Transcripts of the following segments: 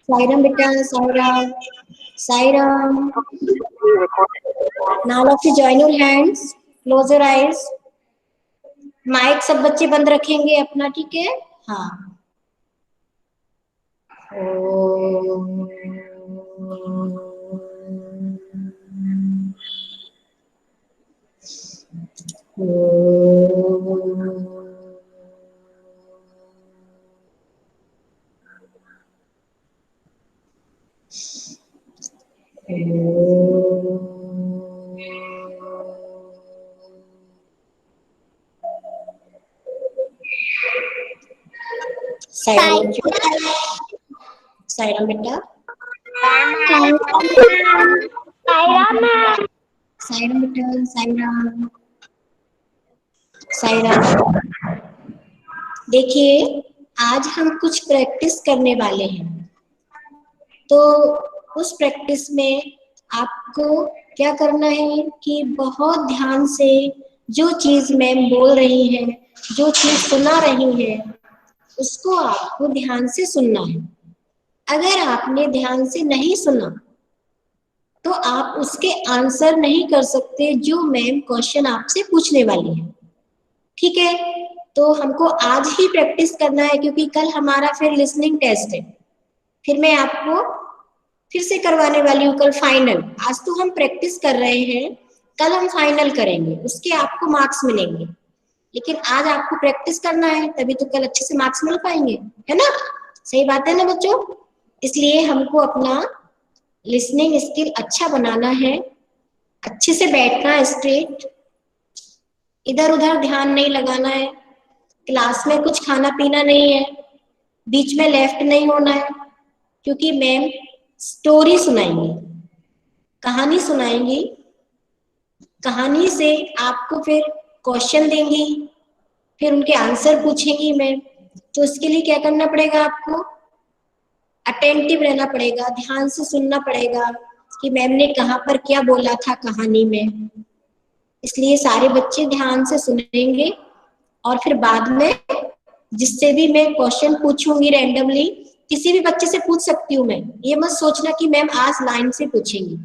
साईराम बेटा, Sairam, Sairam. Now all of you join your hands, close your eyes. Mic सब बच्चे बंद रखेंगे अपना, ठीक है? हाँ. ओम. साईराम बेटा, साईराम बेटा, साईराम, साईराम. देखिए, आज हम कुछ प्रैक्टिस करने वाले हैं, तो उस प्रैक्टिस में आपको क्या करना है कि बहुत ध्यान से जो चीज मैम बोल रही है, जो चीज सुना रही है, उसको आपको ध्यान से सुनना है. अगर आपने ध्यान से नहीं सुना तो आप उसके आंसर नहीं कर सकते जो मैम क्वेश्चन आपसे पूछने वाली है. ठीक है, तो हमको आज ही प्रैक्टिस करना है क्योंकि कल हमारा फिर लिसनिंग टेस्ट है. फिर मैं आपको फिर से करवाने वाली हूँ कल फाइनल. आज तो हम प्रैक्टिस कर रहे हैं, कल हम फाइनल करेंगे, उसके आपको मार्क्स मिलेंगे. लेकिन आज आपको प्रैक्टिस करना है, तभी तो कल अच्छे से मार्क्स मिल पाएंगे, है ना? सही बात है ना बच्चों? इसलिए हमको अपना लिसनिंग स्किल अच्छा बनाना है, अच्छे से बैठना है स्ट्रेट, इधर उधर ध्यान नहीं लगाना है, क्लास में कुछ खाना पीना नहीं है, बीच में लेफ्ट नहीं होना है, क्योंकि मैम स्टोरी सुनाएंगी, कहानी सुनाएंगी. कहानी से आपको फिर क्वेश्चन देंगी, फिर उनके आंसर पूछेंगी मैम. तो इसके लिए क्या करना पड़ेगा आपको? अटेंटिव रहना पड़ेगा, ध्यान से सुनना पड़ेगा कि मैम ने कहाँ पर क्या बोला था कहानी में. इसलिए सारे बच्चे ध्यान से सुनेंगे और फिर बाद में जिससे भी मैं क्वेश्चन पूछूंगी रैंडमली, किसी भी बच्चे से पूछ सकती हूँ मैं. ये मत सोचना कि मैम आज लाइन से पूछेंगी.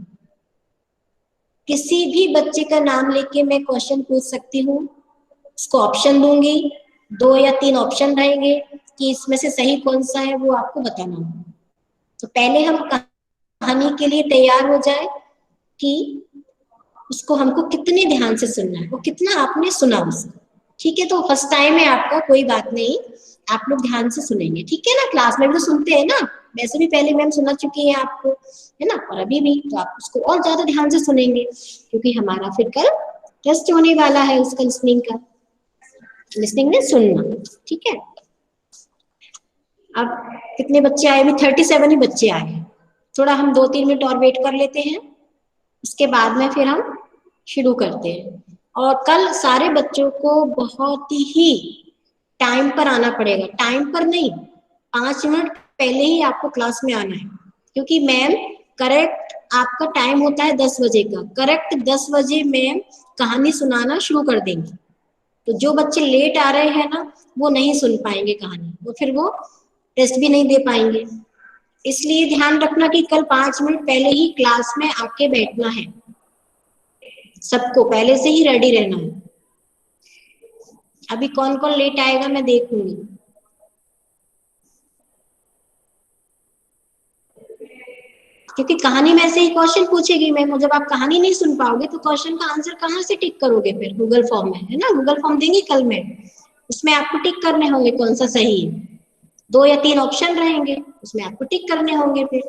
किसी भी बच्चे का नाम लेके मैं क्वेश्चन पूछ सकती हूँ, उसको ऑप्शन दूंगी, 2 या 3 ऑप्शन रहेंगे कि इसमें से सही कौन सा है वो आपको बताना होगा. तो पहले हम कहानी के लिए तैयार हो जाए कि उसको हमको कितने ध्यान से सुनना है, वो कितना आपने सुना उसको. ठीक है, तो फर्स्ट टाइम है आपका, कोई बात नहीं, आप लोग ध्यान से सुनेंगे. ठीक है ना? क्लास में भी तो सुनते हैं ना, वैसे भी पहले मैम सुना चुकी है आपको, है ना? और अभी भी, तो आप उसको और ज्यादा ध्यान से सुनेंगे क्योंकि हमारा फिर कल टेस्ट होने वाला है उसका लिसनिंग का. लिसनिंग में सुनना. ठीक है, अब कितने बच्चे आए? अभी 37 ही बच्चे आए हैं. थोड़ा हम 2-3 मिनट और वेट कर लेते हैं, उसके बाद में फिर हम शुरू करते हैं. और कल सारे बच्चों को बहुत ही टाइम पर आना पड़ेगा. टाइम पर नहीं, 5 मिनट पहले ही आपको क्लास में आना है, क्योंकि मैम करेक्ट आपका टाइम होता है 10 बजे का. करेक्ट 10 बजे मैम कहानी सुनाना शुरू कर देंगी. तो जो बच्चे लेट आ रहे हैं ना, वो नहीं सुन पाएंगे कहानी, वो फिर वो टेस्ट भी नहीं दे पाएंगे. इसलिए ध्यान रखना कि कल 5 मिनट पहले ही क्लास में आके बैठना है. सबको पहले से ही रेडी रहना है. अभी कौन कौन लेट आएगा मैं देखूंगी. क्योंकि कहानी में ऐसे ही क्वेश्चन पूछेगी मैम, जब आप कहानी नहीं सुन पाओगे तो क्वेश्चन का आंसर कहाँ से टिक करोगे? फिर गूगल फॉर्म में, है ना? गूगल फॉर्म देंगी कल में, उसमें आपको टिक करने होंगे कौन सा सही है. 2 या 3 ऑप्शन रहेंगे, उसमें आपको टिक करने होंगे. फिर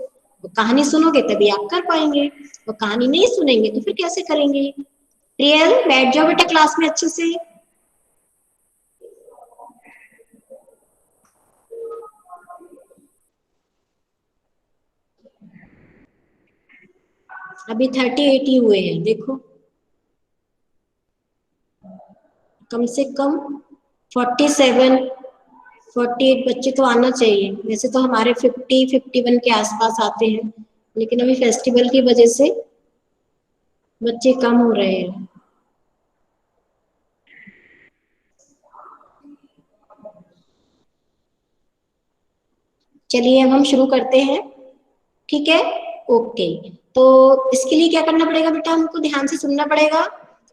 वो कहानी सुनोगे तभी आप कर पाएंगे, वो कहानी नहीं सुनेंगे तो फिर कैसे करेंगे? रियल बैठ जाओ बेटा क्लास में अच्छे से. अभी 38 ही हुए हैं, देखो. कम से कम 48 बच्चे तो आना चाहिए. वैसे तो हमारे 51 के आसपास आते हैं, लेकिन अभी फेस्टिवल की वजह से बच्चे कम हो रहे हैं. चलिए अब हम शुरू करते हैं. ठीक है, ओके। तो इसके लिए क्या करना पड़ेगा बेटा, हमको ध्यान से सुनना पड़ेगा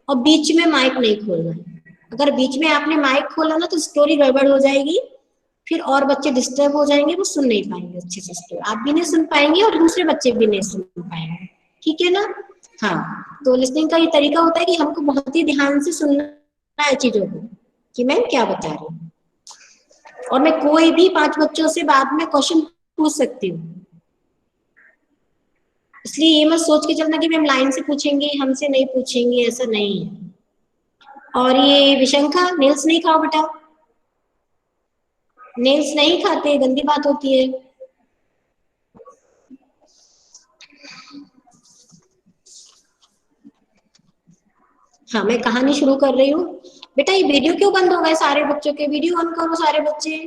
और बीच में माइक नहीं खोलना है। अगर बीच में आपने माइक खोला ना तो स्टोरी गड़बड़ हो जाएगी, फिर और बच्चे डिस्टर्ब हो जाएंगे, वो सुन नहीं पाएंगे अच्छे से स्टोरी, आप भी नहीं सुन पाएंगे और दूसरे बच्चे भी नहीं सुन पाएंगे, ठीक है ना। हाँ, तो लिसनिंग का ये तरीका होता है कि हमको बहुत ही ध्यान से सुनना है चीजों को कि मैम क्या बता रही हूँ, और मैं कोई भी 5 बच्चों से बाद में क्वेश्चन पूछ सकती हूँ, इसलिए ये मत सोच के चलना कि मैम लाइन से पूछेंगे हमसे नहीं पूछेंगे, ऐसा नहीं है। और ये विशंखा, नेल्स नहीं खाओ बेटा, नेल्स नहीं खाते, गंदी बात होती है। हाँ, मैं कहानी शुरू कर रही हूँ। बेटा ये वीडियो क्यों बंद हो गए सारे बच्चों के, वीडियो ऑन करो सारे बच्चे,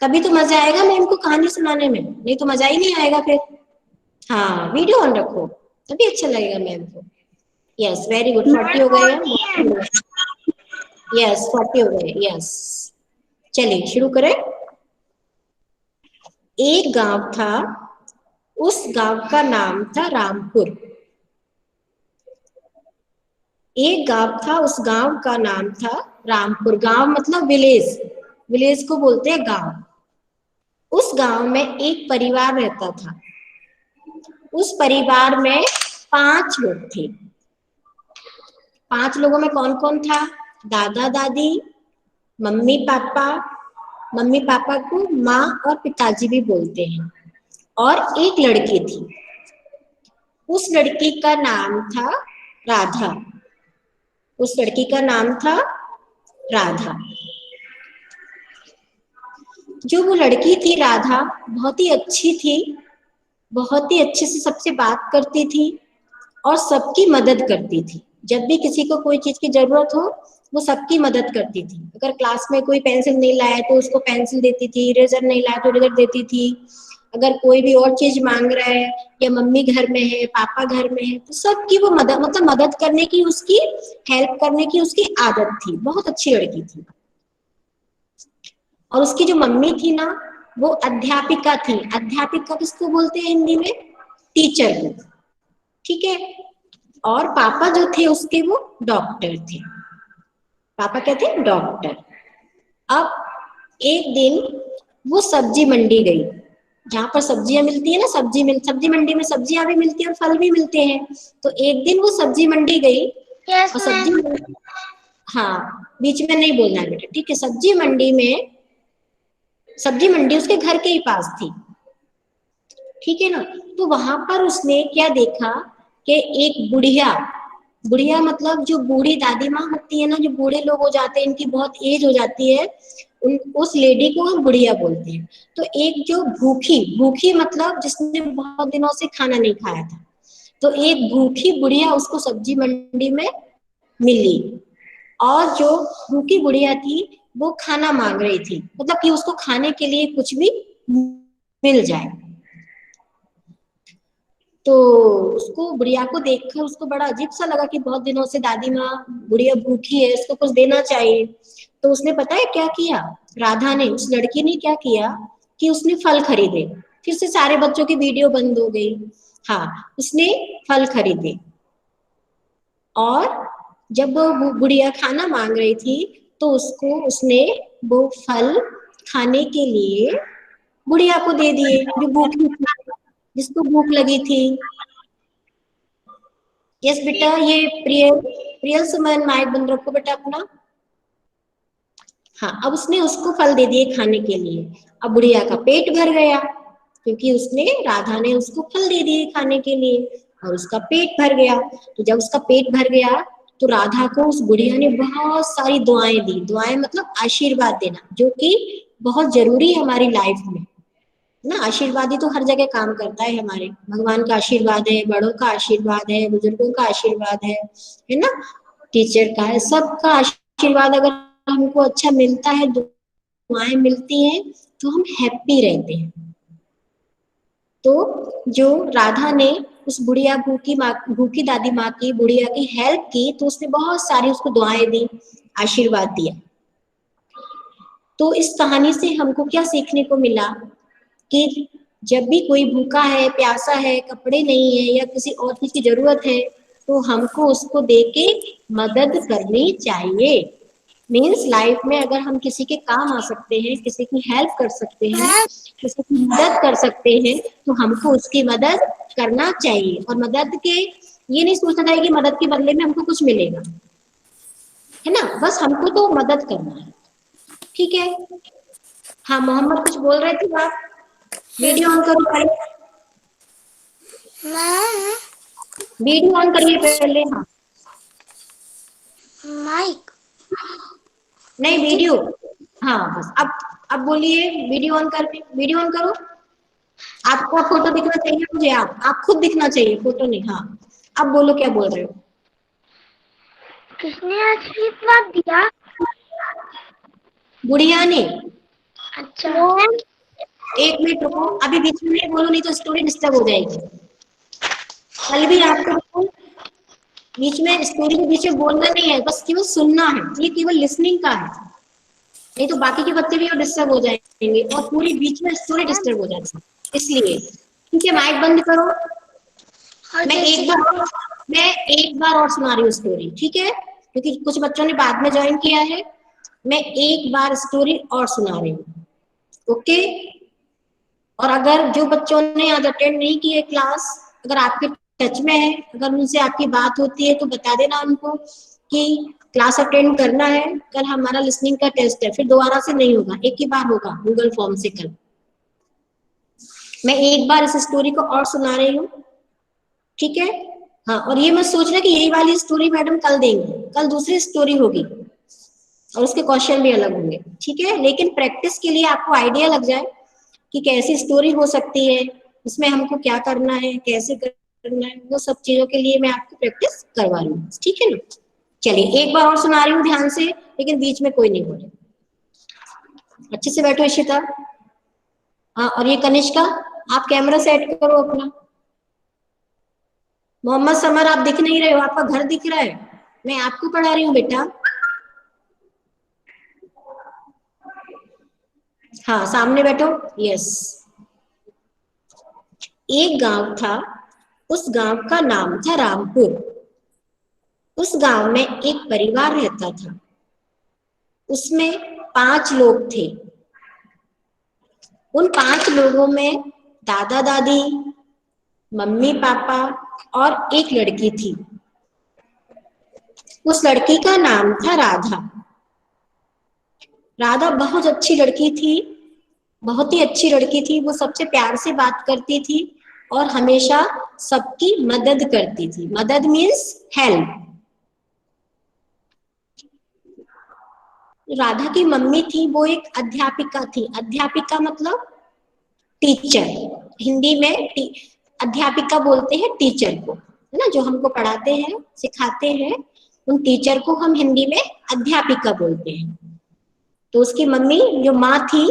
तभी तो मजा आएगा मैम को कहानी सुनाने में, नहीं तो मजा ही नहीं आएगा फिर। हाँ, वीडियो ऑन रखो तभी अच्छा लगेगा मैम को। यस, वेरी गुड, 40 हो गए हैं। यस, 40 हो गए, यस। चलिए शुरू करें। एक गांव था, उस गांव का नाम था रामपुर। एक गांव था, उस गांव का नाम था रामपुर। गांव मतलब विलेज, विलेज को बोलते हैं गांव। उस गांव में एक परिवार रहता था। उस परिवार में 5 लोग थे। 5 लोगों में कौन कौन था, दादा दादी, मम्मी पापा, मम्मी पापा को माँ और पिताजी भी बोलते हैं, और एक लड़की थी। उस लड़की का नाम था राधा। उस लड़की का नाम था राधा। जो वो लड़की थी राधा, बहुत ही अच्छी थी, बहुत ही अच्छे से सबसे बात करती थी और सबकी मदद करती थी। जब भी किसी को कोई चीज की जरूरत हो वो सबकी मदद करती थी। अगर क्लास में कोई पेंसिल नहीं लाया तो उसको पेंसिल देती थी, इरेजर नहीं लाया तो इरेजर देती थी। अगर कोई भी और चीज मांग रहा है, या मम्मी घर में है, पापा घर में है, तो सबकी वो मदद, मतलब मदद करने की, उसकी हेल्प करने की उसकी आदत थी। बहुत अच्छी लड़की थी। और उसकी जो मम्मी थी ना, वो अध्यापिका थी। अध्यापिका किसको बोलते हैं हिंदी में, टीचर को, ठीक है। और पापा जो थे उसके, वो डॉक्टर थे। पापा क्या थे, डॉक्टर। अब एक दिन वो सब्जी मंडी गई, जहां पर सब्जियां मिलती है ना, सब्जी मंडी में सब्जियां भी मिलती है और फल भी मिलते हैं। तो एक दिन वो सब्जी मंडी गई, और हाँ, बीच में नहीं बोलना है बेटा, ठीक है। सब्जी मंडी उसके घर के ही पास थी, ठीक है ना। तो वहां पर उसने क्या देखा कि एक बुढ़िया, बुढ़िया मतलब जो बूढ़ी दादी माँ होती है ना, जो बूढ़े लोग हो जाते हैं, इनकी बहुत एज हो जाती है, उस लेडी को हम बुढ़िया बोलते हैं। तो एक जो भूखी, भूखी मतलब जिसने बहुत दिनों से खाना नहीं खाया था, तो एक भूखी बुढ़िया उसको सब्जी मंडी में मिली। और जो भूखी बुढ़िया थी वो खाना मांग रही थी, मतलब कि उसको खाने के लिए कुछ भी मिल जाए। तो उसको, बुढ़िया को देखकर उसको बड़ा अजीब सा लगा कि बहुत दिनों से दादी माँ, बुढ़िया भूखी है, इसको कुछ देना चाहिए। तो उसने पता है क्या किया, राधा ने, उस लड़की ने क्या किया कि उसने फल खरीदे। फिर से सारे बच्चों की वीडियो बंद हो गई। हाँ, उसने फल खरीदे, और जब वो बुढ़िया खाना मांग रही थी तो उसको, उसने वो फल खाने के लिए बुढ़िया को दे दिए, जो भूखी थी, जिसको भूख लगी थी। यस बेटा, ये प्रियल, प्रियल सुमन, माइक बंद रखो बेटा अपना। हाँ, अब उसने उसको फल दे दिए खाने के लिए। अब बुढ़िया का पेट भर गया, क्योंकि उसने, राधा ने उसको फल दे दिए खाने के लिए, और उसका पेट भर गया। तो जब उसका पेट भर गया तो राधा को उस बुढ़िया ने बहुत सारी दुआएं दी। दुआएं मतलब आशीर्वाद देना, जो कि बहुत जरूरी है हमारी लाइफ में ना। आशीर्वाद ही तो हर जगह काम करता है हमारे। भगवान का आशीर्वाद है, बड़ों का आशीर्वाद है, बुजुर्गों का आशीर्वाद है ना, टीचर का है, सबका आशीर्वाद अगर हमको अच्छा मिलता है, दुआएं मिलती हैं, तो हम हैप्पी रहते हैं। तो जो राधा ने उस बुढ़िया, भूखी दादी माँ की, बुढ़िया की हेल्प की, तो उसने बहुत सारी उसको दुआएं दी, आशीर्वाद दिया। तो इस कहानी से हमको क्या सीखने को मिला कि जब भी कोई भूखा है, प्यासा है, कपड़े नहीं है या किसी और चीज की जरूरत है, तो हमको उसको देके मदद करनी चाहिए। मीन्स लाइफ में अगर हम किसी के काम आ सकते हैं, किसी की हेल्प कर सकते हैं, किसी की मदद कर सकते हैं, तो हमको उसकी मदद करना चाहिए। और मदद के ये नहीं सोचना चाहिए कि मदद के बदले में हमको कुछ मिलेगा, है ना, बस हमको तो मदद करना है। ठीक है। हाँ मोहम्मद कुछ बोल रहे थे आप? वीडियो ऑन करो पहले, वीडियो ऑन करिए पहले। हाँ माइक नहीं वीडियो, हाँ बस अब बोलिए, वीडियो ऑन कर, वीडियो ऑन करो। आपका फोटो दिखना चाहिए मुझे, आप खुद दिखना चाहिए, फोटो नहीं। हाँ अब बोलो क्या बोल रहे हो? किसने आशीर्वाद दिया? गुड़िया ने। अच्छा। एक मिनट रुको, अभी बीच में नहीं बोलो, नहीं तो स्टोरी डिस्टर्ब हो जाएगी। कल भी आपको बीच में स्टोरी के बीच में बोलना नहीं है, बस केवल सुनना है, ये केवल लिसनिंग का है, नहीं तो बाकी के बच्चे भी डिस्टर्ब हो जाएंगे और पूरी बीच में स्टोरी डिस्टर्ब हो जाती है, इसलिए। ठीक है, माइक बंद करो। मैं एक बार और सुना रही हूँ स्टोरी, ठीक है, क्योंकि कुछ बच्चों ने बाद में ज्वाइन किया है। मैं एक बार स्टोरी और सुना रही हूँ, ओके। और अगर जो बच्चों ने आज अटेंड नहीं की है क्लास, अगर आपके टच में है, अगर उनसे आपकी बात होती है तो बता देना उनको कि क्लास अटेंड करना है, कल हमारा लिसनिंग का टेस्ट है, फिर दोबारा से नहीं होगा, एक ही बार होगा गूगल फॉर्म से कल। मैं एक बार इस स्टोरी को और सुना रही हूँ, ठीक है। हाँ, और ये मत सोचना कि यही वाली स्टोरी मैडम कल देंगे, कल दूसरी स्टोरी होगी और उसके क्वेश्चन भी अलग होंगे, ठीक है। लेकिन प्रैक्टिस के लिए आपको आइडिया लग जाए कि कैसी स्टोरी हो सकती है, उसमें हमको क्या करना है, कैसे करना है, वो सब चीजों के लिए मैं आपको प्रैक्टिस करवा रही हूँ, ठीक है ना। चलिए एक बार और सुना रही हूँ ध्यान से, लेकिन बीच में कोई नहीं बोले, अच्छे से बैठो इशिता। हाँ, और ये कनिष्का, आप कैमरा सेट करो अपना। मोहम्मद समर आप दिख नहीं रहे हो, आपका घर दिख रहा है, मैं आपको पढ़ा रही हूँ बेटा। हाँ सामने बैठो, यस। एक गांव था, उस गांव का नाम था रामपुर। उस गांव में एक परिवार रहता था, उसमें 5 लोग थे। उन 5 लोगों में दादा दादी, मम्मी पापा और एक लड़की थी। उस लड़की का नाम था राधा। राधा बहुत अच्छी लड़की थी, बहुत ही अच्छी लड़की थी। वो सबसे प्यार से बात करती थी और हमेशा सबकी मदद करती थी। मदद मीन्स हेल्प। राधा की मम्मी थी, वो एक अध्यापिका थी। अध्यापिका मतलब टीचर, हिंदी में अध्यापिका बोलते हैं टीचर को, है ना, जो हमको पढ़ाते हैं सिखाते हैं, उन टीचर को हम हिंदी में अध्यापिका बोलते हैं। तो उसकी मम्मी जो माँ थी,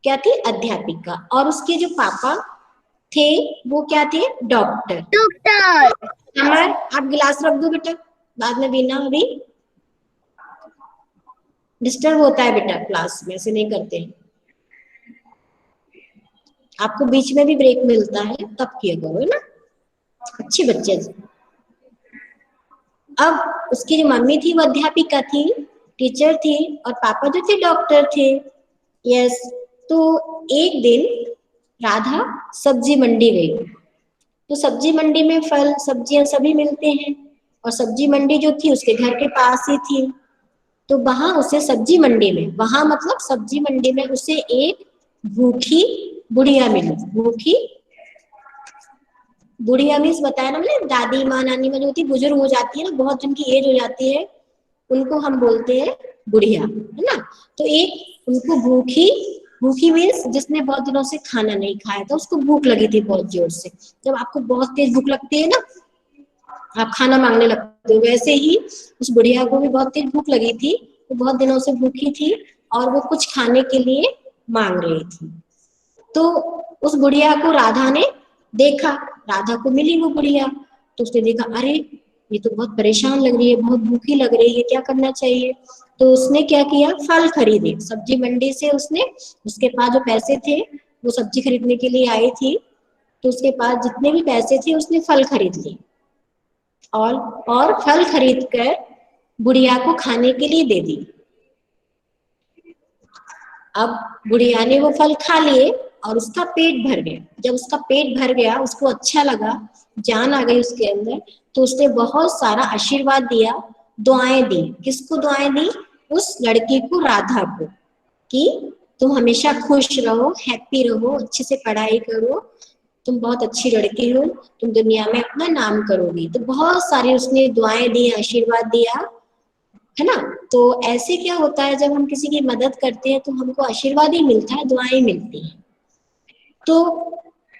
क्या थी? अध्यापिका। और उसके जो पापा थे वो क्या थे? डॉक्टर। अमर आप गिलास रख दो बेटा, बाद में पीना, अभी डिस्टर्ब होता है बेटा, क्लास में ऐसे नहीं करते हैं। आपको बीच में भी ब्रेक मिलता है तब किया करो, है ना, अच्छे बच्चे। अब उसकी जो मम्मी थी वो अध्यापिका थी, टीचर थी, और पापा जो थे डॉक्टर थे, यस। तो एक दिन राधा सब्जी मंडी गई। तो सब्जी मंडी में फल सब्जियां सभी मिलते हैं, और सब्जी मंडी जो थी उसके घर के पास ही थी। तो वहां उसे सब्जी मंडी में, वहां मतलब सब्जी मंडी में उसे एक भूखी बुढ़िया मिली। भूखी बुढ़िया मीन्स बताया ना मैंने, दादी माँ नानी माँ जो होती बुजुर्ग हो जाती है ना, बहुत जिनकी एज हो जाती है, उनको हम बोलते हैं बुढ़िया, है ना। तो एक उनको भूखी, भूखी मीन्स जिसने बहुत दिनों से खाना नहीं खाया था, उसको भूख लगी थी बहुत जोर से। जब आपको बहुत तेज भूख लगती है ना, आप खाना मांगने लगते हो, वैसे ही उस बुढ़िया को भी बहुत तेज भूख लगी थी। वो बहुत दिनों से भूखी थी और वो कुछ खाने के लिए मांग रही थी। तो उस बुढ़िया को राधा ने देखा, राधा को मिली वो बुढ़िया, तो उसने देखा अरे ये तो बहुत परेशान लग रही है, बहुत भूखी लग रही है, क्या करना चाहिए। तो उसने क्या किया, फल खरीदे सब्जी मंडी से। उसने, उसके पास जो पैसे थे वो सब्जी खरीदने के लिए आई थी, तो उसके पास जितने भी पैसे थे उसने फल खरीद लिए और फल खरीद कर बुढ़िया को खाने के लिए दे दी। अब बुढ़िया ने वो फल खा लिए और उसका पेट भर गया। जब उसका पेट भर गया, उसको अच्छा लगा, जान आ गई उसके अंदर, तो उसने बहुत सारा आशीर्वाद दिया, दुआएं दी। किसको दुआएं दी? उस लड़की को, राधा को, कि तुम हमेशा खुश रहो, हैप्पी रहो, अच्छे से पढ़ाई करो, तुम बहुत अच्छी लड़की हो, तुम दुनिया में अपना नाम करोगी। तो बहुत सारी उसने दुआएं दी, आशीर्वाद दिया, है ना। तो ऐसे क्या होता है, जब हम किसी की मदद करते हैं तो हमको आशीर्वाद ही मिलता है, दुआएं मिलती हैं। तो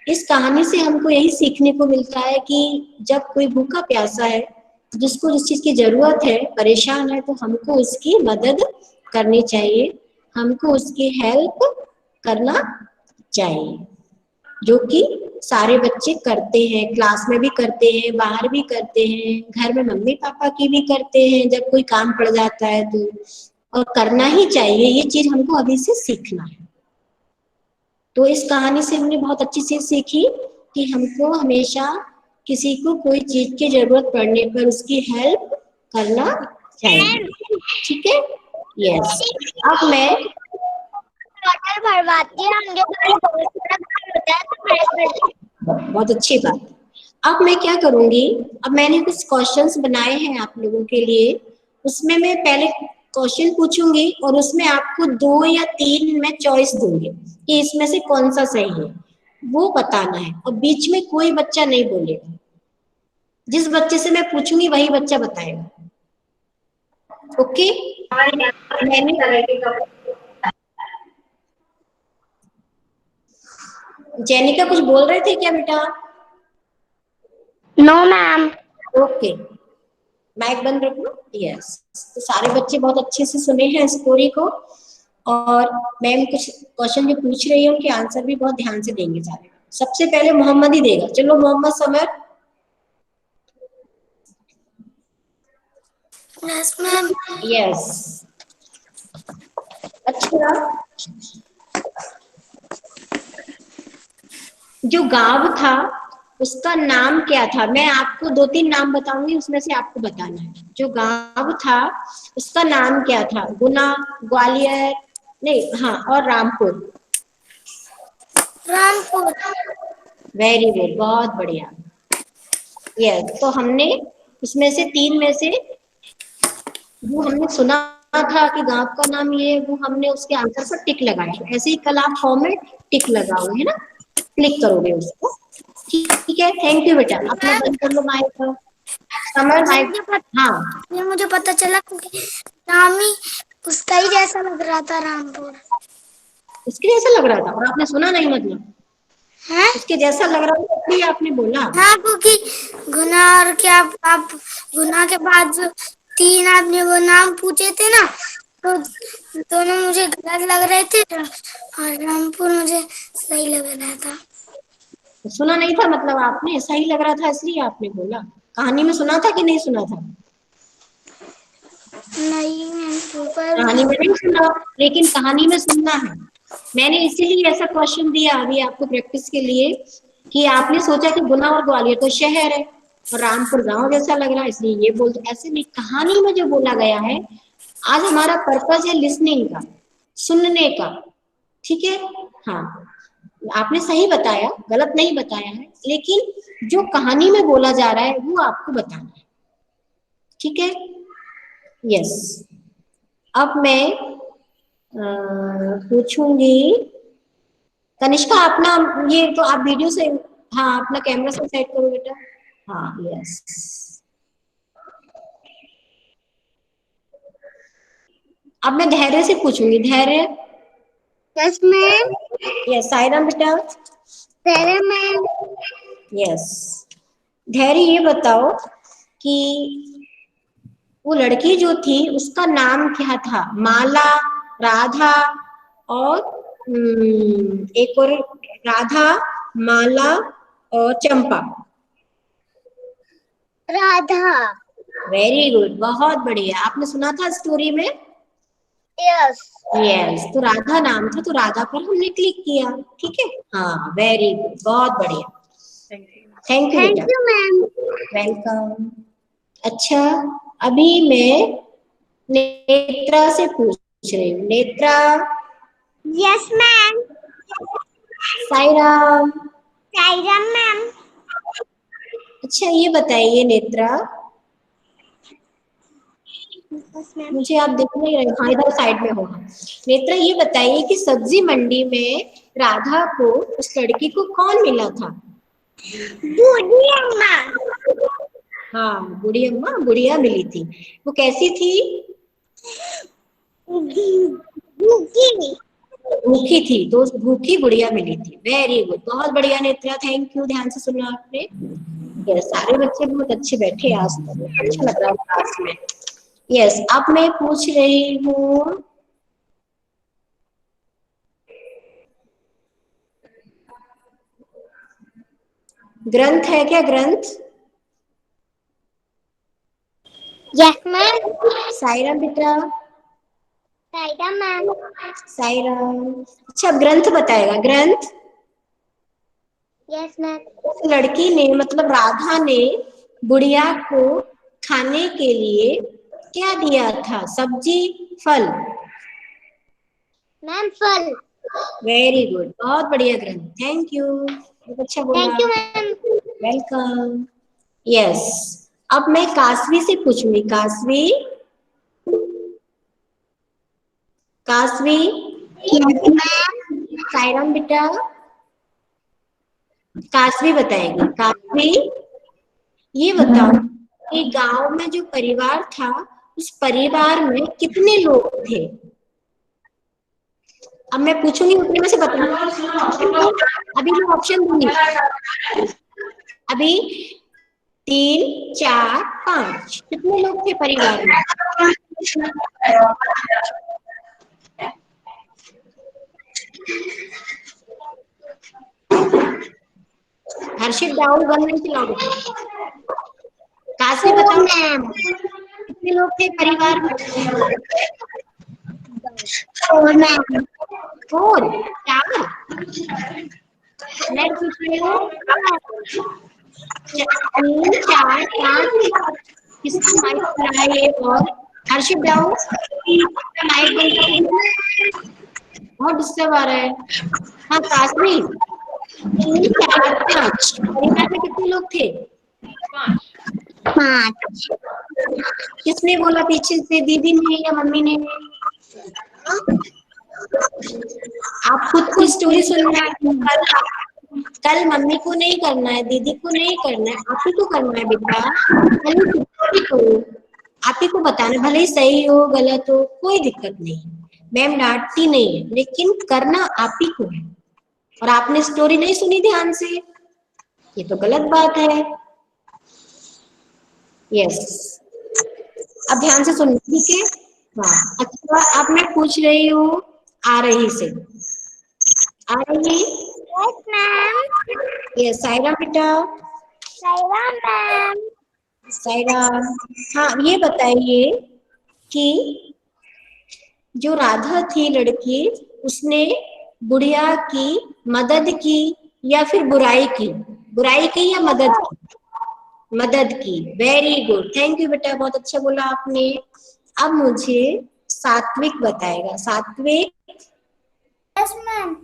इस कहानी से हमको यही सीखने को मिलता है कि जब कोई भूखा प्यासा है, जिसको जिस चीज की जरूरत है, परेशान है, तो हमको उसकी मदद करनी चाहिए, हमको उसकी हेल्प करना चाहिए, जो कि सारे बच्चे करते हैं, क्लास में भी करते हैं, बाहर भी करते हैं, घर में मम्मी पापा की भी करते हैं जब कोई काम पड़ जाता है तो। और करना ही चाहिए, ये चीज हमको अभी से सीखना है। तो इस कहानी से हमने बहुत अच्छी चीज सीखी कि हमको हमेशा किसी को कोई चीज की जरूरत पड़ने पर उसकी हेल्प करना चाहिए। ठीक है, यस। अब मैं वाटर भरवाती है, हम लोग का बहुत सारा काम होता है तो मैं करती बहुत अच्छी बात। अब मैं क्या करूंगी, अब मैंने कुछ क्वेश्चंस बनाए हैं आप लोगों के लिए, उसमें मैं पहले क्वेश्चन पूछूंगी और उसमें आपको 2 या 3 मैं चॉइस दूंगी कि इसमें से कौन सा सही है, वो बताना है। और बीच में कोई बच्चा नहीं बोलेगा, जिस बच्चे से मैं पूछूंगी वही बच्चा बताएगा। ओके, मैंने जेनिका कुछ बोल रहे थे क्या बेटा? No ma'am. ओके, माइक बंद रखो। यस, तो सारे बच्चे बहुत अच्छे से सुने हैं स्टोरी को, और मैम कुछ क्वेश्चन जो पूछ रही है उनके आंसर भी बहुत ध्यान से देंगे सारे। सबसे पहले मोहम्मद ही देगा, चलो Mohammad Samar. Yes ma'am. Yes, अच्छा, जो गांव था उसका नाम क्या था? मैं आपको 2-3 नाम बताऊंगी, उसमें से आपको बताना है। जो गांव था उसका नाम क्या था? गुना, ग्वालियर, नहीं, हाँ, और रामपुर। रामपुर। वेरी गुड, बहुत बढ़िया। यस, तो हमने उसमें से 3 में से जो हमने सुना था कि गांव का नाम ये, वो हमने उसके आंसर पर टिक लगाया। ऐसे ही कल आप फॉर्म में टिक लगाओगे, है ना, क्लिक करोगे उसको। ठीक है, थैंक यू बेटा। अपना बंद कर लो माइक, समर माइक। हाँ, ये मुझे पता चला क्योंकि नाम ही उसका ही जैसा लग रहा था, रामपुर। उसके जैसा लग रहा था और आपने सुना नहीं, मतलब है? उसके जैसा लग रहा था इसलिए आपने बोला। हाँ, क्योंकि गुना और क्या, आप गुना के बाद जो 3 आदमी वो नाम पूछे थे ना, तो दोनों मुझे गलत लग रहे थे और रामपुर मुझे सही लग रहा था। सुना नहीं था मतलब आपने, सही लग रहा था इसलिए आपने बोला। कहानी में सुना था कि नहीं सुना था? नहीं, पर कहानी में नहीं सुना, लेकिन कहानी में सुनना है। मैंने इसीलिए ऐसा क्वेश्चन दिया अभी आपको प्रैक्टिस के लिए, कि आपने सोचा कि गुना और ग्वालियर तो शहर है और रामपुर गांव जैसा लग रहा है इसलिए ये बोलते, ऐसे नहीं, कहानी में जो बोला गया है। आज हमारा पर्पज है लिसनिंग का, सुनने का। ठीक है, हाँ, आपने सही बताया, गलत नहीं बताया है, लेकिन जो कहानी में बोला जा रहा है वो आपको बताना है। ठीक है, यस। अब मैं पूछूंगी, कनिष्का अपना, ये तो आप वीडियो से, हाँ, अपना कैमरा से सेट करो बेटा। हाँ, यस। अब मैं धैर्य से पूछूंगी, धैर्य। Yes ma'am. यस, सायरा बेटा। धैर्य मैम। यस, धैर्य ये बताओ कि वो लड़की जो थी उसका नाम क्या था? माला, राधा, और एक और, राधा, माला और चंपा। राधा। वेरी गुड, बहुत बढ़िया। आपने सुना था स्टोरी में? यस। यस, तो राधा नाम था तो राधा पर हमने क्लिक किया। ठीक है, हाँ वेरी गुड, बहुत बढ़िया, थैंक यू थैंक बेटा, यू मैम। वेलकम। अच्छा, अभी मैं नेत्रा से पूछ रही हूँ। Netra. Yes ma'am. Sairam. Sairam ma'am. अच्छा ये बताइए नेत्रा, मुझे आप दिख नहीं रहे, हाँ इधर साइड में होगा। नेत्रा ये बताइए कि सब्जी मंडी में राधा को, उस लड़की को कौन मिला था? बूढ़ी अम्मा। हाँ बूढ़ी अम्मा, बुढ़िया मिली थी। वो कैसी थी? भूखी। भूखी थी, तो उस भूखी बुढ़िया मिली थी। वेरी गुड, बहुत बढ़िया नेत्रा, थैंक यू, ध्यान से सुना आपने। यस, सारे बच्चे बहुत अच्छे बैठे आज तक, अच्छा लग रहा है क्लास में। यस, अब मैं पूछ रही हूँ, ग्रंथ है क्या, ग्रंथ? Yes ma'am. साईराम बेटा। साईराम मैम। साईराम। अच्छा ग्रंथ बताएगा, ग्रंथ। Yes ma'am. उस लड़की ने, मतलब राधा ने बुढ़िया को खाने के लिए क्या दिया था? सब्जी, फल? मैम फल। वेरी गुड, बहुत बढ़िया ग्रंथ, थैंक यू, बहुत अच्छा बोला। Thank you ma'am. Welcome. Yes, अब मैं कासवी से पूछूंगी। कासवी। कासवी। Yes ma'am. साईराम बेटा। कासवी बताएगी। कासवी, ये बताओ कि गांव में जो परिवार था, उस परिवार में कितने लोग थे? अब मैं पूछूंगी, उतने में से बताना। अभी मैं ऑप्शन दूंगी। अभी 3, 4, 5, कितने लोग थे परिवार में? हर्षित डाउन गन नहीं चलाओगे। काशी बताओ मैम। कितने लोग थे परिवार में? 4 मैम। 4, 4। मैं पूछ रही हूँ 3, 4, 5। किसका माइक खुला है ये? और हर्षित डाउन, माइक बंद कर दीजिए, बहुत डिस्टर्ब आ रहा है। हाँ काशी, 3, 4, 5 परिवार में कितने लोग थे? 5। किसने बोला पीछे से, दीदी ने या मम्मी ने? आप खुद को स्टोरी सुनना है। कल मम्मी को नहीं करना है, दीदी को नहीं करना है, आप ही को करना है बेटा। आप ही को बताना, भले ही सही हो गलत हो कोई दिक्कत नहीं, मैम डांटती नहीं है, लेकिन करना आप ही को है। और आपने स्टोरी नहीं सुनी ध्यान से, ये तो गलत बात है। यस, अब ध्यान से सुनिए, ठीक है? हाँ अच्छा, अब मैं पूछ रही हूँ आ रही से। आ रही? Yes ma'am. यस, साईराम बेटा। साईराम मैम। साईराम। हाँ ये बताइए कि जो राधा थी लड़की, उसने बुढ़िया की मदद की या फिर बुराई की? बुराई की या मदद की? मदद की, वेरी गुड, थैंक यू बेटा, बहुत अच्छा बोला आपने। अब मुझे सात्विक बताएगा। सात्विक। Yes ma'am.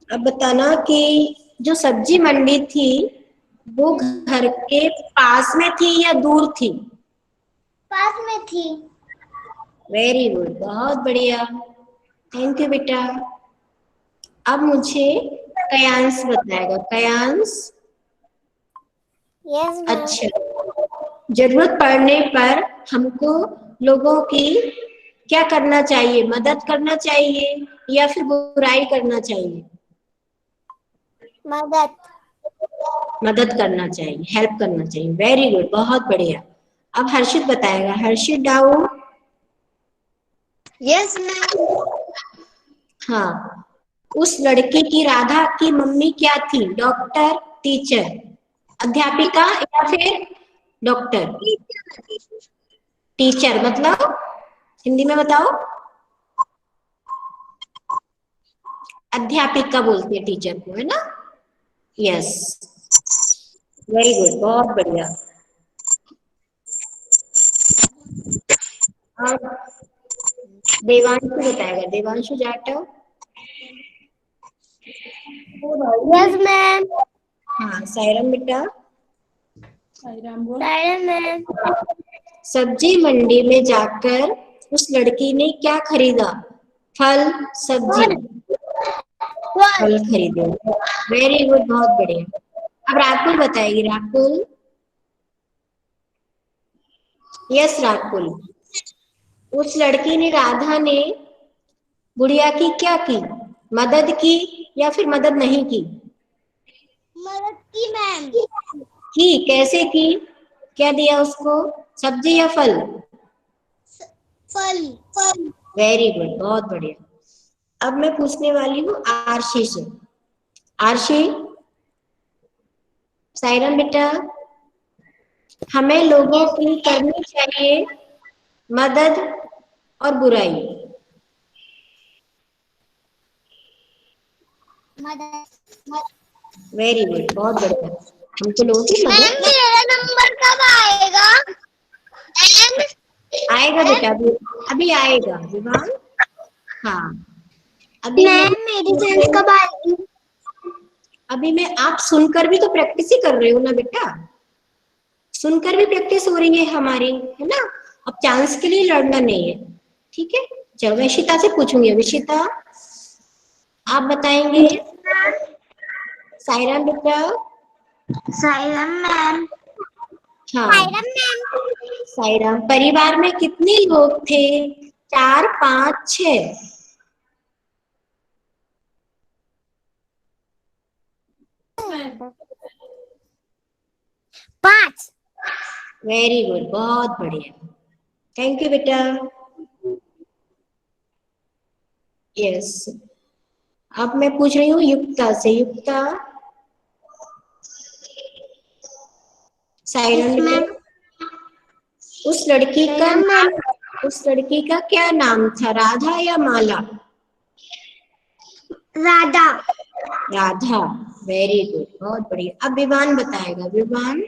अब बताना कि जो सब्जी मंडी थी वो घर के पास में थी या दूर थी? पास में थी। वेरी गुड, बहुत बढ़िया, थैंक यू बेटा। अब मुझे कयांश बताएगा। कयांश। Yes ma'am. अच्छा, जरूरत पड़ने पर हमको लोगों की क्या करना चाहिए? मदद करना चाहिए या फिर बुराई करना चाहिए? मदद। मदद करना चाहिए, हेल्प करना चाहिए, वेरी गुड, बहुत बढ़िया। अब हर्षित बताएगा। हर्षित डाउ। Yes ma'am. हाँ, उस लड़की की, राधा की मम्मी क्या थी? डॉक्टर, टीचर, अध्यापिका या फिर डॉक्टर? टीचर मतलब हिंदी में बताओ। अध्यापिका बोलते हैं टीचर को, है ना? यस, वेरी गुड, बहुत बढ़िया। अब देवांशु बताएगा, देवांशु जाटव। Yes ma'am. हाँ, सायरम बेटा। सायरम मैम। सब्जी मंडी में जाकर उस लड़की ने क्या खरीदा? फल, सब्जी। फल खरीदे। वेरी गुड, बहुत बढ़िया। अब राकुल बताएगी, राकुल। यस राकुल। उस लड़की ने, राधा ने बुढ़िया की क्या की? मदद की या फिर मदद नहीं की? मदद की मैम। की, कैसे की? क्या दिया उसको, सब्जी या फल? फल। वेरी गुड, बहुत बढ़िया। अब मैं पूछने वाली हूँ आरशी से। आरशी, सायरन बेटा, हमें लोगों की करनी चाहिए मदद और बुराई। मदद। वेरी गुड, बहुत बढ़िया। हमको लोगों की मैम मदद। मेरा नंबर कब आएगा? आएगा बेटा, अभी आएगा विवान। हाँ, अभी मैम मेरी चांस कब आएगी? अभी मैं, आप सुनकर भी तो प्रैक्टिस ही कर रहे हो ना बेटा, सुनकर भी प्रैक्टिस हो रही है हमारी, है ना? अब चांस के लिए लड़ना नहीं है, ठीक है? चलो मैं इशिता से पूछूंगी। विशिता, आप बताएंगे। सायरा बेटा। सायरम मैम। हाँ, सायरम मैम। सायरा, परिवार में कितने लोग थे? 4, 5, 6? पाँच। वेरी गुड, बहुत बढ़िया, थैंक यू बेटा। यस, अब मैं पूछ रही हूँ युक्ता से। युक्ता, सायरन बेटा, उस लड़की का नाम, उस लड़की का क्या नाम था? राधा या माला? राधा। राधा, वेरी गुड, बहुत बढ़िया। अब विवान बताएगा, विवान।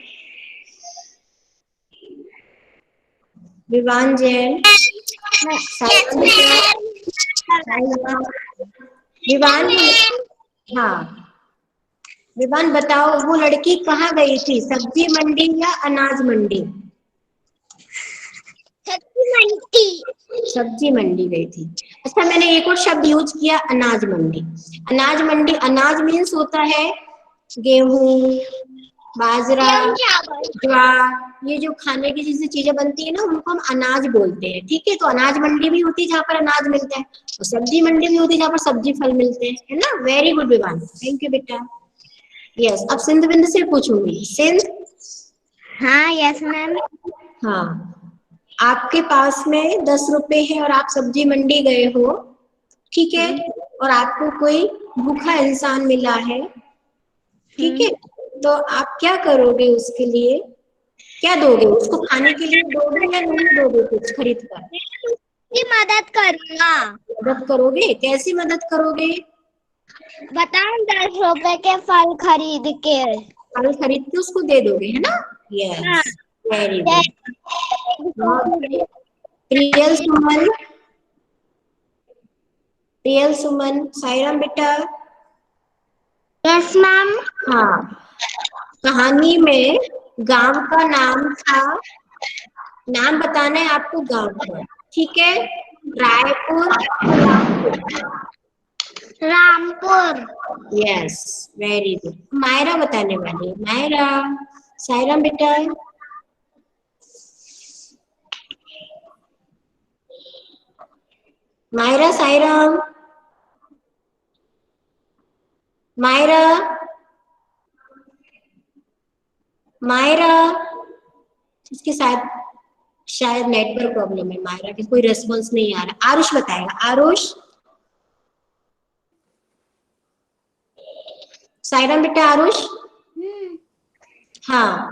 विवान जैन। सायरन बेटा, विवान। हाँ, विवान बताओ, वो लड़की कहाँ गई थी? सब्जी मंडी या अनाज मंडी? सब्जी मंडी गई थी। अच्छा, मैंने एक और शब्द यूज किया, अनाज मंडी। अनाज मंडी, अनाज मीन्स होता है गेहूं, बाजरा, ज्वार, ये जो खाने की जैसी चीजें बनती है ना, उनको हम अनाज बोलते हैं, ठीक है? तो अनाज मंडी भी होती है जहाँ पर अनाज मिलता है, और सब्जी मंडी भी होती है जहाँ पर सब्जी फल मिलते हैं, है ना? Very good Vivaan, thank you बेटा। यस, अब सिंध बिंद से पूछूंगी। सिंध। हाँ यस मैम। हाँ, आपके पास में 10 रुपए है और आप सब्जी मंडी गए हो, ठीक है? और आपको कोई भूखा इंसान मिला है, ठीक है? तो आप क्या करोगे उसके लिए? क्या दोगे उसको खाने के लिए? दोगे या नहीं दोगे कुछ खरीद कर? उसकी मदद करूंगा। मदद करोगे, कैसी मदद करोगे? बताओ 10 रुपए के फल खरीद के। फल खरीद के उसको दे दोगे, है ना? हाँ। यस, वेरी गुड, बहुत बढ़िया। प्रियल सुमन, प्रियल सुमन, सायराम बेटा। Yes ma'am. हाँ, कहानी में गांव का नाम था, नाम बताना है आपको गांव का, ठीक है? Raipur, Rampur. Yes, very good. Myra बताने वाली है, मायरा। सायराम बेटा। मायरा, सायराम, मायरा, मायरा। इसके साथ शायद नेटवर्क प्रॉब्लम है, मायरा के कोई रेस्पॉन्स नहीं आ रहा। आरुष बताएगा, आरुष। सायराम बेटा, आरुष। हाँ,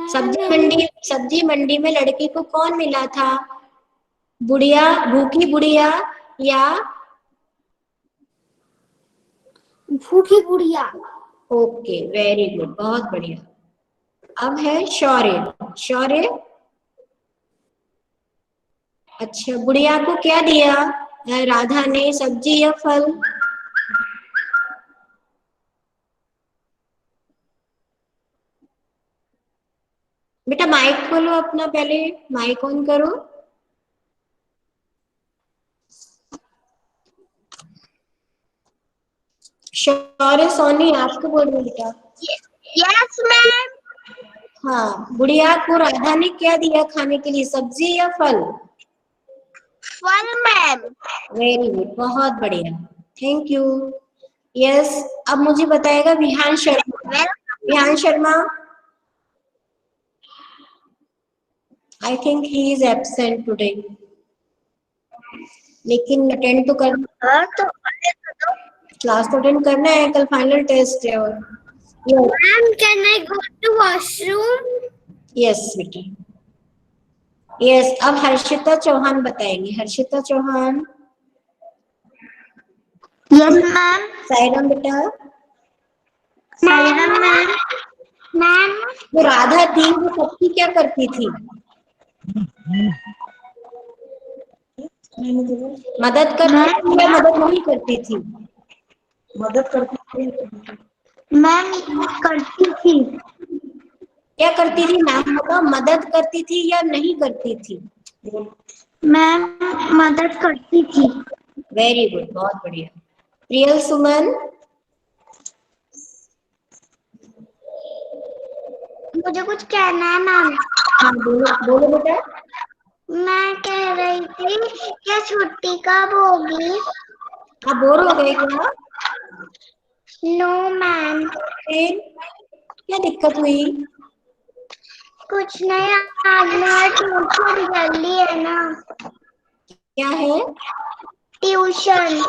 सब्जी मंडी में लड़की को कौन मिला था? बुढ़िया, भूखी बुढ़िया या भूखी बुढ़िया। ओके, वेरी गुड, बहुत बढ़िया। अब है शौर्य। शौर्य, अच्छा, बुढ़िया को क्या दिया राधा ने, सब्जी या फल? बेटा माइक खोलो अपना, पहले माइक ऑन करो। शौर्य, सोनी आपको बोल रही बेटा। Yes ma'am. हाँ, बुढ़िया को राधा ने क्या दिया खाने के लिए, सब्जी या फल? फल मैम। वेरी गुड, बहुत बढ़िया, थैंक यू। यस, अब मुझे बताएगा Vihaan Sharma. Vihaan Sharma, I think he is absent today, लेकिन अटेंड तो करना, क्लास तो अटेंड करना है, कल फाइनल टेस्ट है। और ma'am can I go to washroom? Yes बेटी, यस। अब हर्षिता चौहान बताएंगी। हर्षिता चौहान। Yes ma'am. सायरम बेटा। सायरम मैम। मैम वो राधा थी, वो सबकी क्या करती थी? मदद करती थी या मदद नहीं करती थी? मदद करती थी मैम करती थी। क्या करती थी, नाम बताओ, मदद करती थी या नहीं करती थी? मैम मदद करती थी। वेरी गुड, बहुत बढ़िया। प्रियल सुमन। मुझे कुछ कहना है मैम। हाँ बोलो, बोलो बेटा। मैं कह रही थी क्या छुट्टी कब होगी? आप बोर हो गए क्या? No ma'am. फिर क्या दिक्कत हुई? कुछ नहीं, आज मेरा ट्यूशन जल्दी है ना। क्या है? ट्यूशन।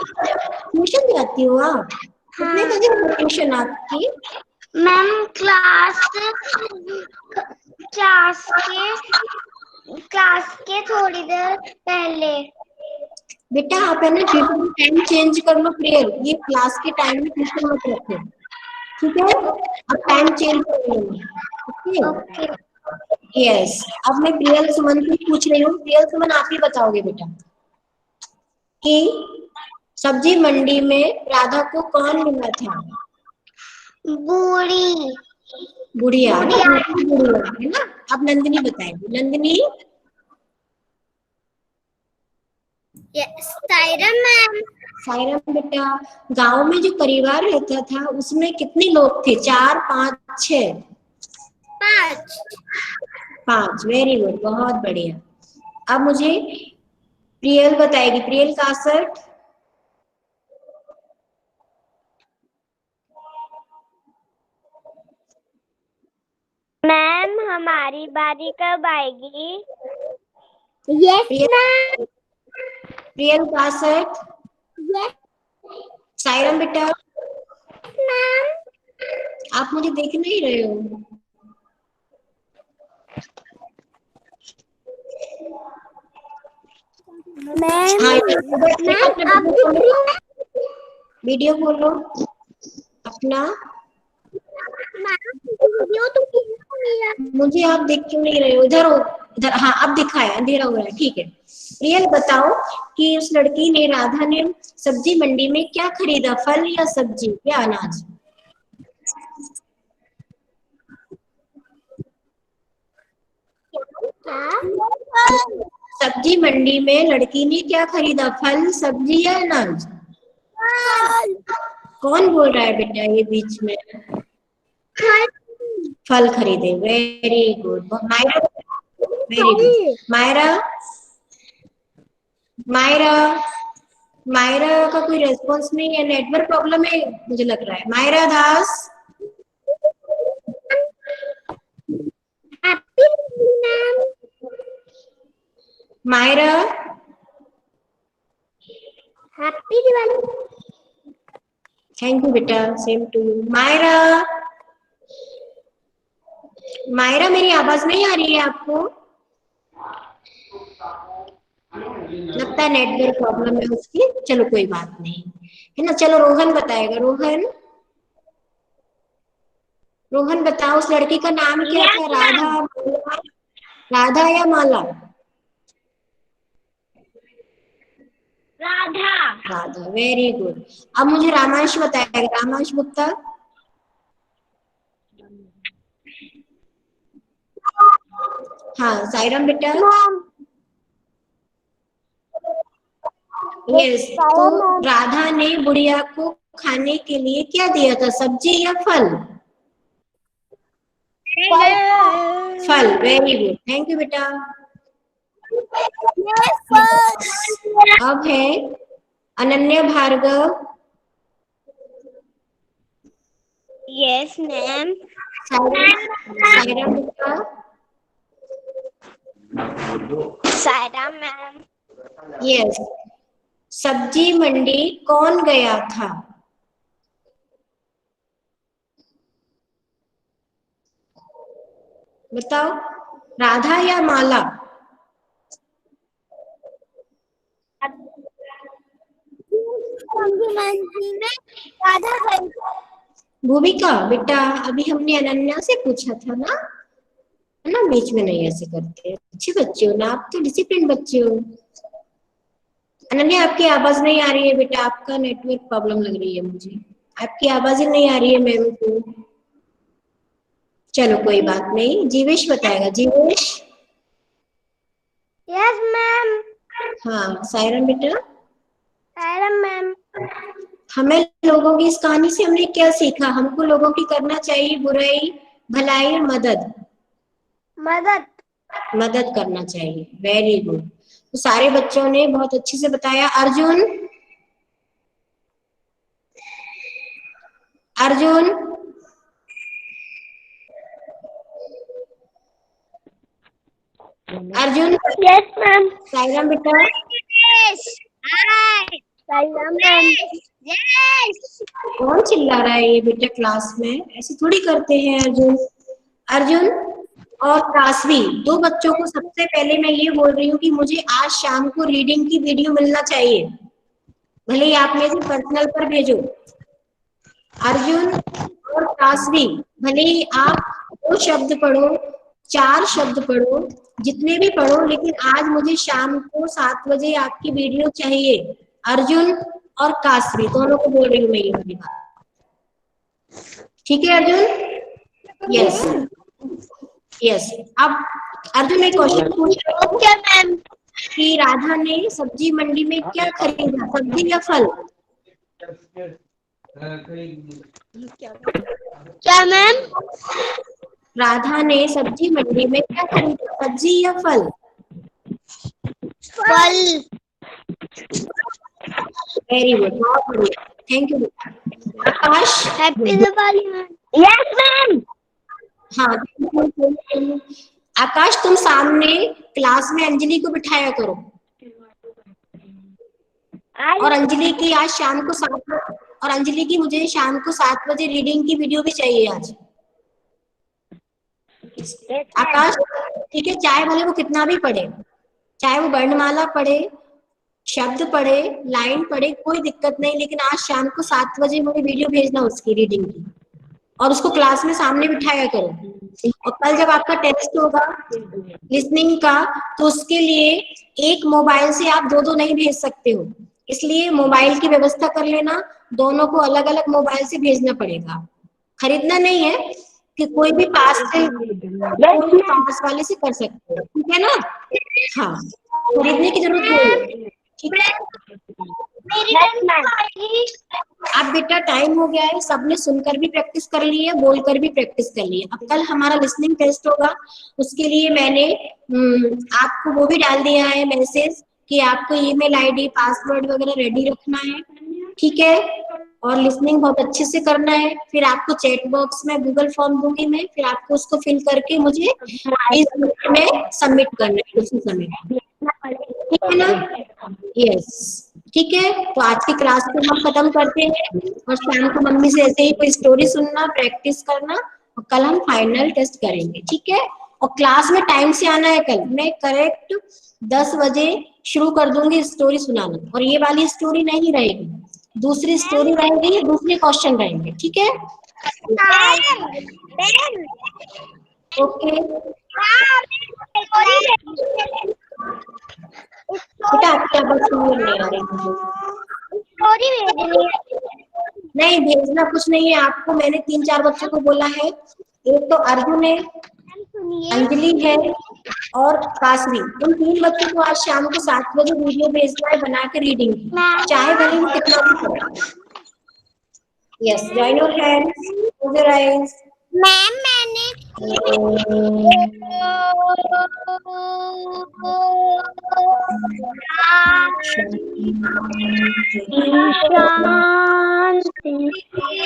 ट्यूशन जाती हो आप? कितने बजे है ट्यूशन आपकी? मैम क्लास के थोड़ी देर पहले। बेटा आप है ना ट्यूशन टाइम चेंज कर लो प्रियल, ये क्लास के टाइम में ट्यूशन मत रखो, ठीक है? अब टाइम चेंज कर लो, ओके? यस। अब मैं प्रियल सुमन से पूछ रही हूँ। प्रियल सुमन आप ही बताओगे बेटा कि सब्जी मंडी में राधा को कौन मिला था? बूढ़ी। बुढ़िया, है ना? अब नंदिनी बताएगी। नंदिनी। सायरम मैम। सायरम बेटा, गांव में जो परिवार रहता था उसमें कितने लोग थे, 4, 5, 6? 5। 5, वेरी गुड, बहुत बढ़िया। अब मुझे प्रियल बताएगी। प्रियल कासट। मैम हमारी बारी कब आएगी? Yes ma'am. Priyal Kasat. Yes Sairam बेटा, मैम। आप मुझे देख नहीं रहे हो? मैम हाँ, आप दिख रही हैं? वीडियो खोलो अपना। वीडियो तो मेरा। मुझे आप देख क्यों नहीं रहे हो? इधर हो, इधर। हाँ अब दिखा है, अंधेरा हो रहा है, ठीक है। प्रियल बताओ कि उस लड़की ने, राधा ने सब्जी मंडी में क्या खरीदा, फल या सब्जी या अनाज? सब्जी मंडी में लड़की ने क्या खरीदा, फल, सब्जी या अनाज? कौन बोल रहा है बेटा ये बीच में? फल खरीदे, very good Myra. Very good Myra. Myra, Myra का कोई रेस्पॉन्स नहीं है, नेटवर्क प्रॉब्लम है मुझे लग रहा है। Myra Das. Myra. Happy Diwali. Thank you बेटा, same to you. Myra. Myra मेरी आवाज नहीं आ रही है आपको? लगता है नेटवर्क प्रॉब्लम है उसकी, चलो कोई बात नहीं है ना। चलो रोहन बताएगा। रोहन, रोहन बताओ उस लड़की का नाम क्या था? राधा, माला, राधा या माला? राधा। Radha, very good. अब मुझे रामांश बताएगा। रामांश गुप्ता। हाँ साईराम बेटा। यस, तो राधा ने बुढ़िया को खाने के लिए क्या दिया था, सब्जी या फल? फल, वेरी गुड, थैंक यू बेटा। अब है अनन्या भार्गव। Yes ma'am. साईराम बेटा। साईराम मैम। यस, सब्जी मंडी कौन गया था? बताओ, राधा या माला? राधा गई। भूमिका बेटा, अभी हमने अनन्या से पूछा था ना, है ना, बीच में नहीं ऐसे करते। अच्छे बच्चे हो ना आप, तो डिसिप्लिन बच्चे हो। अनन्या आपकी आवाज नहीं आ रही है बेटा, आपका नेटवर्क प्रॉब्लम लग रही है मुझे, आपकी आवाज ही नहीं आ रही है मैम को। चलो कोई बात नहीं, जीवेश बताएगा। जीवेश। Yes ma'am. हाँ सायरन बेटा। साईराम मैम। हमें लोगों की इस कहानी से हमने क्या सीखा? हमको लोगों की करना चाहिए बुराई, भलाई और मदद। मदद। मदद करना चाहिए, वेरी गुड। तो सारे बच्चों ने बहुत अच्छे से बताया। अर्जुन, अर्जुन। अर्जुन। Yes ma'am. साईराम बेटा। Yes. Hi. Sairam ma'am. Yes. कौन चिल्ला रहा है ये बेटा क्लास में? ऐसे थोड़ी करते हैं अर्जुन। अर्जुन और काशवी, दो बच्चों को सबसे पहले मैं ये बोल रही हूँ कि मुझे आज शाम को रीडिंग की वीडियो मिलना चाहिए, भले ही आप मेरे पर्सनल पर भेजो। अर्जुन और काशवी, भले ही आप 2 शब्द पढ़ो, 4 शब्द पढ़ो, जितने भी पढ़ो, लेकिन आज मुझे शाम को 7 बजे आपकी वीडियो चाहिए। अर्जुन और काशवी दोनों को बोल रही हूँ मैं ये वाली बात, ठीक है अर्जुन? Yes yes. अब अर्जुन एक क्वेश्चन पूछ रहा हूँ क्या मैम? कि राधा ने सब्जी मंडी में क्या खरीदा, सब्जी या फल? क्या मैम? राधा ने सब्जी मंडी में क्या खरीदा, सब्जी या फल? फल। वेरी गुड, बहुत बढ़िया, थैंक यू बेटा। Akash. Happy Diwali ma'am. Yes ma'am. हाँ, आकाश तुम सामने क्लास में अंजलि को बिठाया करो, और अंजलि की आज शाम को 7 और अंजलि की मुझे शाम को 7 बजे रीडिंग की वीडियो भी चाहिए आज। आकाश ठीक है, चाहे भले वो कितना भी पढ़े, चाहे वो वर्णमाला पढ़े, शब्द पढ़े, लाइन पढ़े, कोई दिक्कत नहीं, लेकिन आज शाम को 7 बजे मुझे वीडियो भेजना उसकी रीडिंग की, और उसको क्लास में सामने बिठाया करो। और कल जब आपका टेस्ट होगा लिसनिंग का, तो उसके लिए एक मोबाइल से आप 2-2 नहीं भेज सकते हो, इसलिए मोबाइल की व्यवस्था कर लेना, दोनों को अलग अलग मोबाइल से भेजना पड़ेगा। खरीदना नहीं है कि कोई भी पास से, कोई भी पास वाले से कर सकते हो, ठीक है ना? हाँ, खरीदने की जरूरत नहीं है, ठीक है? अब बेटा टाइम हो गया है, सबने सुनकर भी प्रैक्टिस कर ली है, बोलकर भी प्रैक्टिस कर ली है। अब कल हमारा लिसनिंग टेस्ट होगा, उसके लिए मैंने आपको वो भी डाल दिया है मैसेज कि आपको ईमेल आईडी, पासवर्ड वगैरह रेडी रखना है, ठीक है? और लिसनिंग बहुत अच्छे से करना है। फिर आपको चैट बॉक्स में गूगल फॉर्म दूंगी मैं, फिर आपको उसको फिल करके मुझे इस मिनट में सबमिट करना है, उसी समय, ठीक है ना? यस, ठीक है। तो आज की क्लास को हम खत्म करते हैं, और शाम को मम्मी से ऐसे ही कोई स्टोरी सुनना, प्रैक्टिस करना, और कल हम फाइनल टेस्ट करेंगे, ठीक है। और क्लास में टाइम से आना है कल। मैं करेक्ट 10 बजे शुरू कर दूंगी स्टोरी सुनाना, और ये वाली स्टोरी नहीं रहेगी, दूसरी स्टोरी रहेगी, दूसरे क्वेश्चन रहेंगे, ठीक है। ओके बेटा, आपकी आवाज क्लियर नहीं आ रही मुझे। नहीं भेजना कुछ नहीं है आपको, मैंने 3-4 बच्चों को बोला है। एक तो अर्जुन है, अंजलि है और काशवी। इन 3 बच्चों को आज शाम को 7 बजे वीडियो भेजना है बना के रीडिंग की, चाहे भले वो कितना भी करें। Yes, join your hands, close your eyes. Ma'am मैंने शांति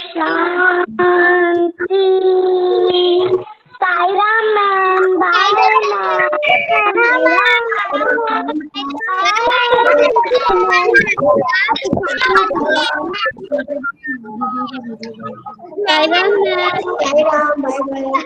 शांति। Sai Ram ma'am, bye ma'am. Sai Ram, bye bye.